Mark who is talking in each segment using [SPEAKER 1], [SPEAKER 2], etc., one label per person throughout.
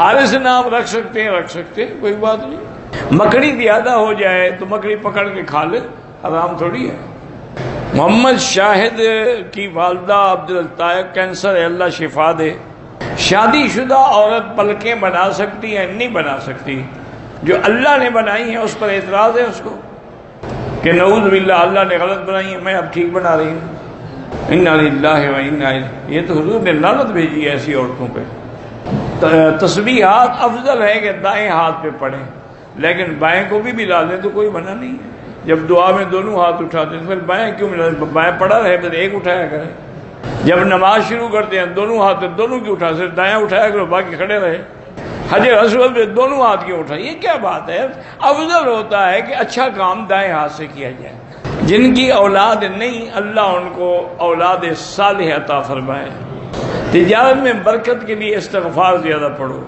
[SPEAKER 1] خالص نام رکھ سکتے ہیں کوئی بات نہیں۔ مکڑی زیادہ ہو جائے تو مکڑی پکڑ کے کھا لے، حرام تھوڑی ہے۔ محمد شاہد کی والدہ عبدالطائق کینسر ہے، اللہ شفا دے۔ شادی شدہ عورت پلکیں بنا سکتی ہے؟ نہیں بنا سکتی۔ جو اللہ نے بنائی ہیں اس پر اعتراض ہے اس کو کہ نعوذ باللہ اللہ نے غلط بنائی ہے، میں اب ٹھیک بنا رہی ہوں۔ انا للہ و انا الیہ، یہ تو حضور نے لعنت بھیجی ہے ایسی عورتوں پہ۔ تسبیحات افضل ہے کہ دائیں ہاتھ پہ پڑھیں، لیکن بائیں کو بھی ملا دیں تو کوئی منع نہیں ہے۔ جب دعا میں دونوں ہاتھ اٹھاتے ہیں پھر بائیں کیوں ملا دیں؟ بائیں پڑا رہے پھر ایک اٹھایا کریں۔ جب نماز شروع کرتے ہیں دونوں ہاتھ دونوں کیوں اٹھا، صرف دائیں اٹھایا کرو باقی کھڑے رہے۔ حجر اسود پہ دونوں ہاتھ کیوں اٹھائے؟ یہ کیا بات ہے؟ افضل ہوتا ہے کہ اچھا کام دائیں ہاتھ سے کیا جائے۔ جن کی اولاد نہیں اللہ ان کو اولاد صالح عطا فرمائے۔ تجارت میں برکت کے لیے استغفار زیادہ پڑھو۔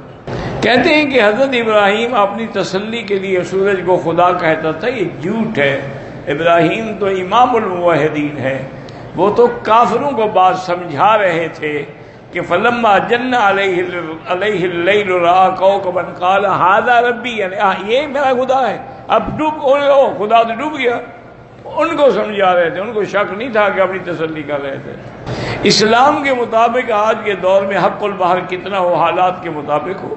[SPEAKER 1] کہتے ہیں کہ حضرت ابراہیم اپنی تسلی کے لیے سورج کو خدا کہتا تھا، یہ جھوٹ ہے۔ ابراہیم تو امام الموحدین ہے، وہ تو کافروں کو بات سمجھا رہے تھے کہ فلما جن علیہ اللیل رأى کوكبا قال ھذا ربی، یعنی یہ میرا خدا ہے۔ اب خدا تو ڈوب گیا۔ ان کو سمجھا رہے تھے، ان کو شک نہیں تھا کہ اپنی تسلی کر رہے تھے۔ اسلام کے مطابق آج کے دور میں حق البحر کتنا ہو، حالات کے مطابق ہو۔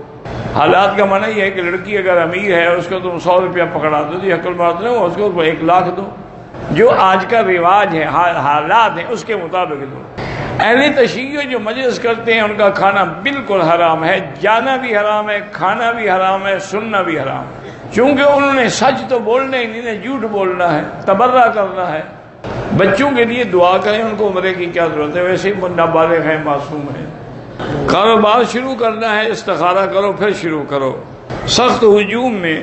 [SPEAKER 1] حالات کا معنی یہ ہے کہ لڑکی اگر امیر ہے اس کو تم 100 روپیہ پکڑا دو تو حق البحر نہ ہو، اس کو 1 لاکھ دو۔ جو آج کا رواج ہے، حالات ہیں، اس کے مطابق دو۔ اہل تشیع جو مجلس کرتے ہیں ان کا کھانا بالکل حرام ہے، جانا بھی حرام ہے، کھانا بھی حرام ہے، سننا بھی حرام ہے، چونکہ انہوں نے سچ تو بولنا ہی نہیں، انہیں جھوٹ بولنا ہے، تبرہ کرنا ہے۔ بچوں کے لیے دعا کریں، ان کو عمرے کی کیا ضرورت ہے؟ ویسے ہی نابالغ ہیں، معصوم ہیں۔ کاروبار شروع کرنا ہے استخارہ کرو پھر شروع کرو۔ سخت ہجوم میں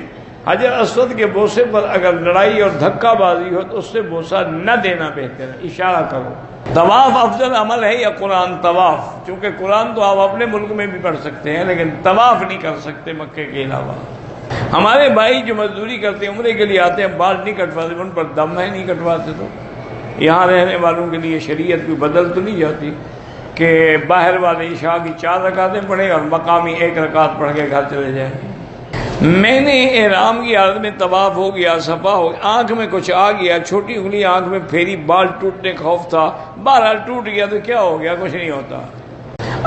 [SPEAKER 1] حجر اسود کے بوسے پر اگر لڑائی اور دھکا بازی ہو تو اس سے بوسہ نہ دینا بہتر ہے، اشارہ کرو۔ طواف افضل عمل ہے یا قرآن طواف؟ چونکہ قرآن تو آپ اپنے ملک میں بھی پڑھ سکتے ہیں لیکن طواف نہیں کر سکتے مکے کے علاوہ۔ ہمارے بھائی جو مزدوری کرتے ہیں عمرے کے لیے آتے ہیں بال نہیں کٹواتے، ان پر دم ہے نہیں کٹواتے، تو یہاں رہنے والوں کے لیے شریعت بھی بدل تو نہیں جاتی کہ باہر والے عشاء کی 4 رکعتیں پڑھیں اور مقامی 1 رکعت پڑھ کے گھر چلے جائیں۔ میں نے احرام کی حالت میں طواف ہو گیا، صفا ہو گیا، آنکھ میں کچھ آ گیا، چھوٹی انگلی آنکھ میں پھیری، بال ٹوٹنے کا خوف تھا، بہرحال ٹوٹ گیا تو کیا ہو گیا؟ کچھ نہیں ہوتا۔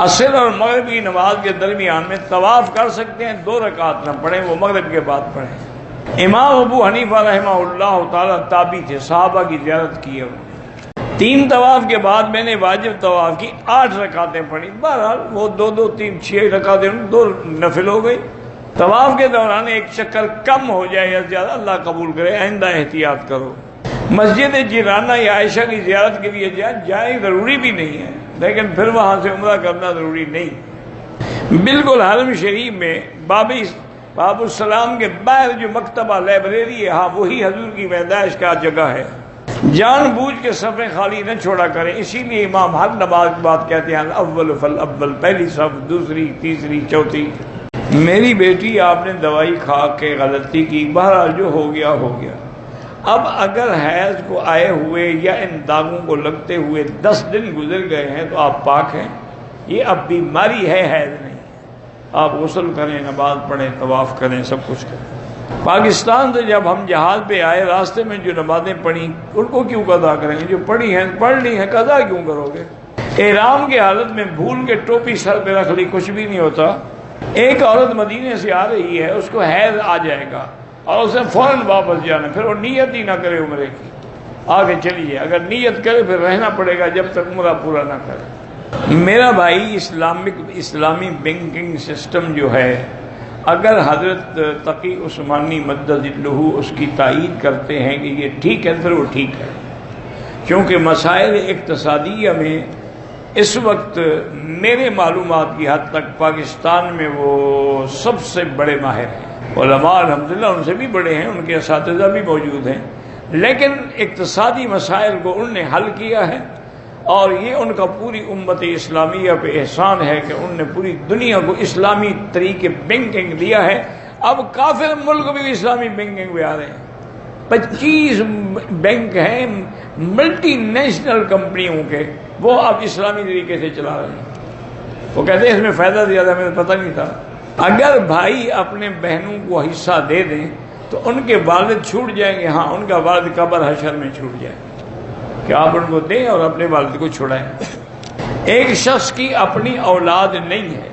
[SPEAKER 1] عصر اور مغرب کی نماز کے درمیان میں طواف کر سکتے ہیں، 2 رکعت نہ پڑھیں، وہ مغرب کے بعد پڑھیں۔ امام ابو حنیفہ رحمہ اللہ تعالیٰ تابعی تھے، صحابہ کی زیارت کی ہے۔ 3 طواف کے بعد میں نے واجب طواف کی 8 رکعتیں پڑھی، بہرحال وہ 2 3 6 رکعتیں 2 نفل ہو گئی۔ طواف کے دوران ایک چکر کم ہو جائے یا زیادہ اللہ قبول کرے، آئندہ احتیاط کرو۔ مسجد جیرانہ یا عائشہ کی زیارت کے لیے جائیں، ضروری بھی نہیں ہے، لیکن پھر وہاں سے عمرہ کرنا ضروری نہیں۔ بالکل حرم شریف میں باب السلام کے باہر جو مکتبہ لائبریری ہے، ہاں وہی حضور کی پیدائش کا جگہ ہے۔ جان بوجھ کے صفیں خالی نہ چھوڑا کریں، اسی لیے امام ہر نماز کے بعد کہتے ہیں الاول فالاول، پہلی صف، دوسری، تیسری، چوتھی۔ میری بیٹی آپ نے دوائی کھا کے غلطی کی، بہرحال جو ہو گیا ہو گیا۔ اب اگر حیض کو آئے ہوئے یا ان داغوں کو لگتے ہوئے 10 دن گزر گئے ہیں تو آپ پاک ہیں، یہ اب بیماری ہے، حیض نہیں۔ آپ غسل کریں، نماز پڑھیں، طواف کریں، سب کچھ کریں۔ پاکستان سے جب ہم جہاز پہ آئے راستے میں جو نمازیں پڑھیں ان کو کیوں قضا کریں گے؟ جو پڑھی ہیں پڑھ لی ہیں، قضا کیوں کرو گے؟ احرام کی حالت میں بھول کے ٹوپی سر پہ رکھ لی، کچھ بھی نہیں ہوتا۔ ایک عورت مدینے سے آ رہی ہے، اس کو حیض آ جائے گا اور اسے فوراً واپس جانا، پھر وہ نیت ہی نہ کرے عمرے کی، آگے چلی جائے۔ اگر نیت کرے پھر رہنا پڑے گا جب تک عمرہ پورا نہ کرے۔ میرا بھائی اسلامی بینکنگ سسٹم جو ہے، اگر حضرت تقی عثمانی مدظلہ اس کی تائید کرتے ہیں کہ یہ ٹھیک ہے پھر وہ ٹھیک ہے، کیونکہ مسائل اقتصادیہ میں اس وقت میرے معلومات کی حد تک پاکستان میں وہ سب سے بڑے ماہر ہیں۔ علماء الحمدللہ ان سے بھی بڑے ہیں، ان کے اساتذہ بھی موجود ہیں، لیکن اقتصادی مسائل کو انہوں نے حل کیا ہے، اور یہ ان کا پوری امت اسلامیہ پہ احسان ہے کہ انہوں نے پوری دنیا کو اسلامی طریقے بینکنگ دیا ہے۔ اب کافر ملک بھی اسلامی بینکنگ میں آ رہے ہیں، 25 بینک ہیں ملٹی نیشنل کمپنیوں کے، وہ اب اسلامی طریقے سے چلا رہے ہیں۔ وہ کہتے ہیں اس میں فائدہ زیادہ، ہمیں پتہ نہیں تھا، اگر بھائی اپنے بہنوں کو حصہ دے دیں تو ان کے والد چھوٹ جائیں گے، ہاں ان کا والد قبر حشر میں چھوٹ جائے کہ آپ ان کو دیں اور اپنے والد کو چھڑائیں۔ ایک شخص کی اپنی اولاد نہیں ہے،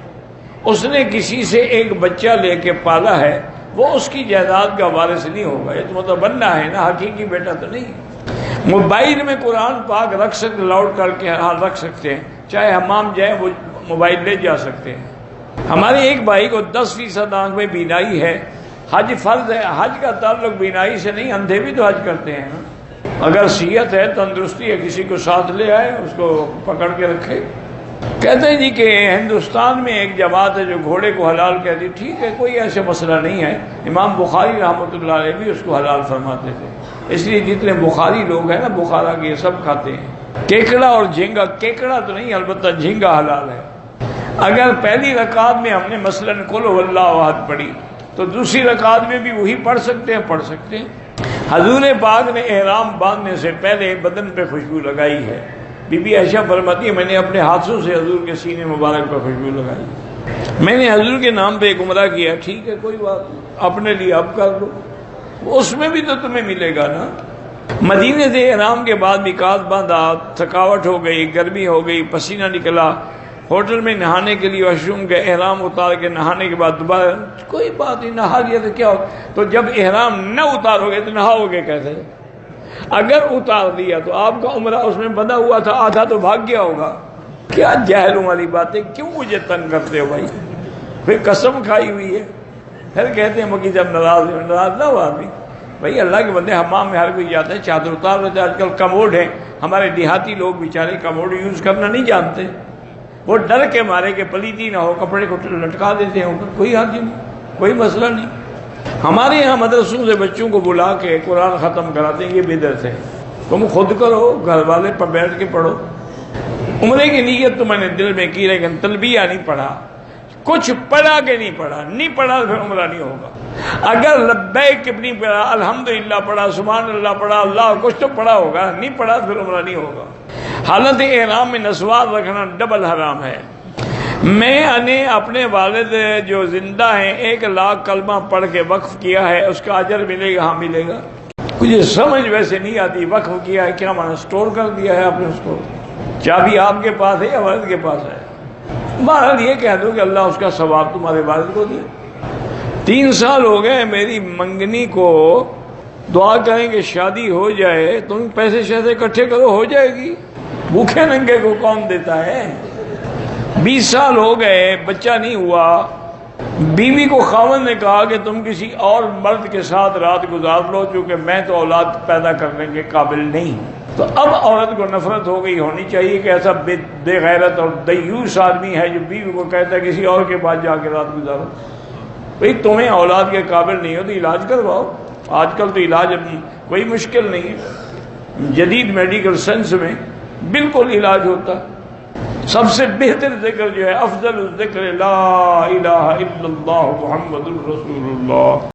[SPEAKER 1] اس نے کسی سے ایک بچہ لے کے پالا ہے، وہ اس کی جائیداد کا وارث نہیں ہوگا، یہ تو مطلب بننا ہے نا، حقیقی بیٹا تو نہیں۔ موبائل میں قرآن پاک رکھ سکتے، لاؤڈ کر کے رکھ سکتے ہیں، چاہے حمام جائیں وہ موبائل لے جا سکتے ہیں۔ ہمارے ایک بھائی کو 10% آنکھ میں بینائی ہے، حج فرض ہے، حج کا تعلق بینائی سے نہیں، اندھے بھی تو حج کرتے ہیں نا۔ اگر صحت ہے، تندرستی ہے، کسی کو ساتھ لے آئے، اس کو پکڑ کے رکھے۔ کہتے ہیں جی کہ ہندوستان میں ایک جماعت ہے جو گھوڑے کو حلال کہتی، ٹھیک ہے، کوئی ایسا مسئلہ نہیں ہے، امام بخاری رحمۃ اللہ علیہ بھی اس کو حلال فرماتے تھے، اس لیے جتنے بخاری لوگ ہیں نا بخارا کے، یہ سب کھاتے ہیں۔ کیکڑا اور جھینگا، کیکڑا تو نہیں، البتہ جھینگا حلال ہے۔ اگر پہلی رکعت میں ہم نے مثلاً قل هو اللہ احد پڑھی تو دوسری رکعت میں بھی وہی پڑھ سکتے ہیں۔ حضور پاک نے احرام باندھنے سے پہلے بدن پہ خوشبو لگائی ہے۔ بی بی عائشہ فرماتی ہے میں نے اپنے ہاتھوں سے حضور کے سینے مبارک پر خوشبو لگائی، میں نے حضور کے نام پہ ایک عمرہ کیا، ٹھیک ہے کوئی بات نہیں، اپنے لیے اب کر لو، اس میں بھی تو تمہیں ملے گا نا۔ مدینے سے احرام کے بعد میقات باندھا، تھکاوٹ ہو گئی، گرمی ہو گئی، پسینہ نکلا، ہوٹل میں نہانے کے لیے واش روم گئے، احرام اتار کے نہانے کے بعد دوبارہ کوئی بات نہیں، نہا لیا تو کیا ہو، تو جب احرام نہ اتارو گے تو نہاؤ گے کیسے؟ اگر اتار دیا تو آپ کا عمرہ اس میں بندھا ہوا تھا، آدھا تو بھاگ گیا ہوگا۔ کیا جاہلوں والی باتیں، کیوں مجھے تنگ کرتے ہو بھائی؟ پھر قسم کھائی ہوئی ہے، پھر کہتے ہیں مکی جب ناراض نہ ہوا آدمی، بھائی اللہ کے بندے حمام میں ہر کوئی جاتا ہے، چادر اتار لیتے، آج کل کموڈ ہے، ہمارے دیہاتی لوگ بیچارے کموڈ یوز کرنا نہیں جانتے، وہ ڈر کے مارے کہ پلیتی نہ ہو کپڑے کو لٹکا دیتے ہیں اوپر، کوئی حرج نہیں، کوئی مسئلہ نہیں۔ ہمارے یہاں مدرسوں سے بچوں کو بلا کے قرآن ختم کراتے ہیں، یہ بدعت ہے، تم خود کرو، گھر والے پر بیٹھ کے پڑھو۔ عمرے کی نیت تو میں نے دل میں کی لیکن تلبیہ نہیں پڑھا، کچھ پڑھا کہ نہیں پڑھا پھر عمرہ نہیں ہوگا۔ اگر لبیک نہیں پڑھا، الحمدللہ پڑھا، سبحان اللہ پڑھا، اللہ کچھ تو پڑھا ہوگا، نہیں پڑھا پھر عمرہ نہیں ہوگا۔ حالت احرام میں نسوار رکھنا ڈبل حرام ہے۔ میں نے اپنے والد جو زندہ ہیں 1,00,000 کلمہ پڑھ کے وقف کیا ہے، اس کا اجر ملے گا؟ ہاں ملے گا۔ مجھے سمجھ ویسے نہیں آتی، وقف کیا ہے کیا معنی؟ سٹور کر دیا ہے آپ نے اس کو، چابی آپ کے پاس ہے یا والد کے پاس ہے؟ بہرحال یہ کہہ دو کہ اللہ اس کا ثواب تمہارے والد کو دے۔ 3 سال ہو گئے میری منگنی کو، دعا کریں کہ شادی ہو جائے، تم پیسے شیسے اکٹھے کرو، ہو جائے گی، بھوکے ننگے کو کون دیتا ہے؟ 20 سال ہو گئے، بچہ نہیں ہوا، بیوی کو خاوند نے کہا کہ تم کسی اور مرد کے ساتھ رات گزار لو چونکہ میں تو اولاد پیدا کرنے کے قابل نہیں۔ تو اب عورت کو نفرت ہو گئی ہونی چاہیے کہ ایسا بے غیرت اور دیوس آدمی ہے جو بیوی کو کہتا ہے کسی اور کے پاس جا کے رات گزارو۔ بھئی تمہیں اولاد کے قابل نہیں ہو تو علاج کرواؤ، آج کل تو علاج کوئی مشکل نہیں ہے، جدید میڈیکل سائنس میں بالکل علاج ہوتا۔ سب سے بہتر ذکر جو ہے، افضل الذکر لا الہ الا اللہ محمد الرسول اللہ۔